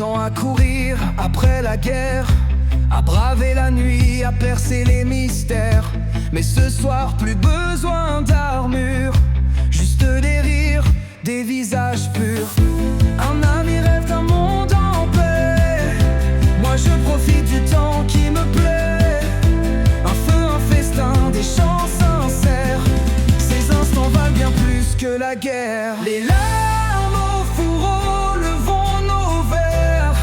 ans à courir après la guerre, à braver la nuit, à percer les mystères. Mais ce soir, plus besoin d'armure, juste des rires, des visages purs. Un ami rêve d'un monde en paix, moi je profite du temps qui me plaît. Un feu, un festin, des chants sincères, ces instants valent bien plus que la guerre. Les larmes au fourreau, levons nos verres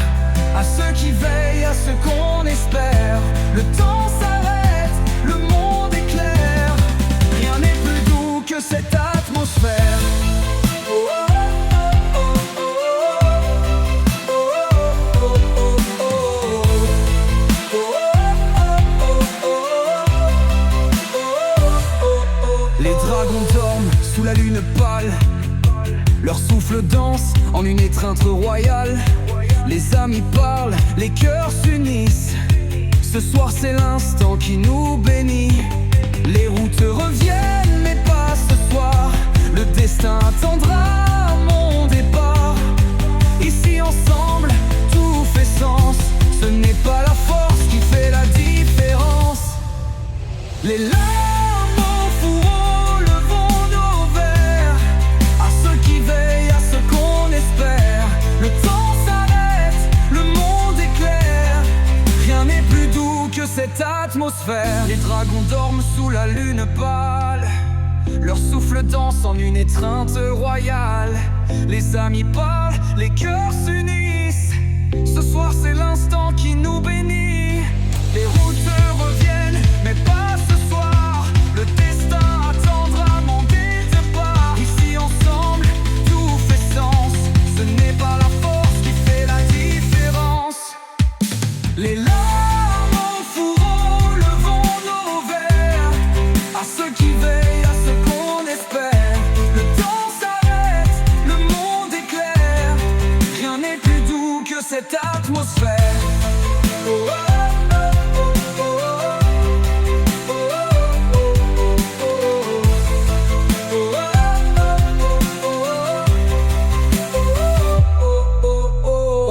à ceux qui veillent, à ceux qu'on espère. Le temps s'arrête, le monde est clair, rien n'est plus doux que cette atmosphère. Les dragons dorment sous la lune pâle, leur souffle danse en une étreinte royale. Les amis parlent, les cœurs s'unissent, ce soir c'est l'instant qui nous bénit. Les routes reviennent mais pas ce soir, le destin attendra mon départ. Ici ensemble tout fait sens, ce n'est pas la force qui fait la différence. Les larmes au fourreau, levons nos verres à ceux qui veillent, à ceux qu'on espère. Le temps s'arrête, le monde est clair, rien n'est plus doux que cette atmosphère. Les dragons dorment sous la lune pâle, leur souffle danse en une étreinte royale. Les amis parlent, les cœurs s'unissent, ce soir c'est l'instant qui nous bénit. Les routes reviennent, mais pas ce soir, le destin attendra mon départ. Ici ensemble, tout fait sens, ce n'est pas la force qui fait la différence. Les larmes au fourreau, levons nos verres à ceux qui veillent, à ceux qu'on espère. Le temps s'arrête, le monde est clair, rien n'est plus doux que cette atmosphère.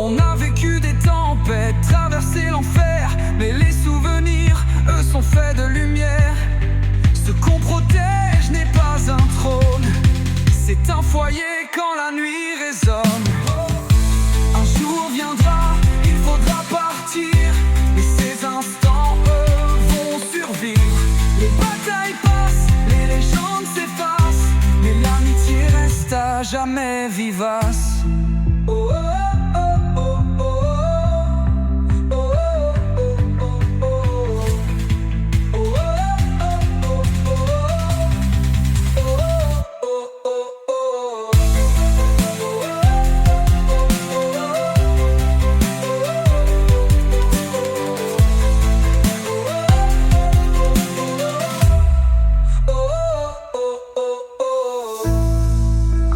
On a vécu des tempêtes, traversé l'enfer, mais les souvenirs, eux, sont faits de lumière. Ce qu'on protège n'est pas un trône, c'est un foyer quand la nuit résonne. Un jour viendra, il faudra partir, mais ces instants, eux, vont survivre. Les batailles passent, les légendes s'effacent, mais l'amitié reste à jamais vivace. Oh, oh, oh, oh, oh, oh.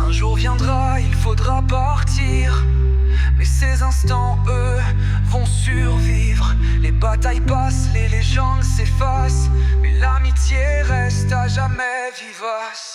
Un jour viendra, il faudra partir, mais ces instants, eux, vont survivre. Les batailles passent, les légendes s'effacent, mais l'amitié reste à jamais vivace.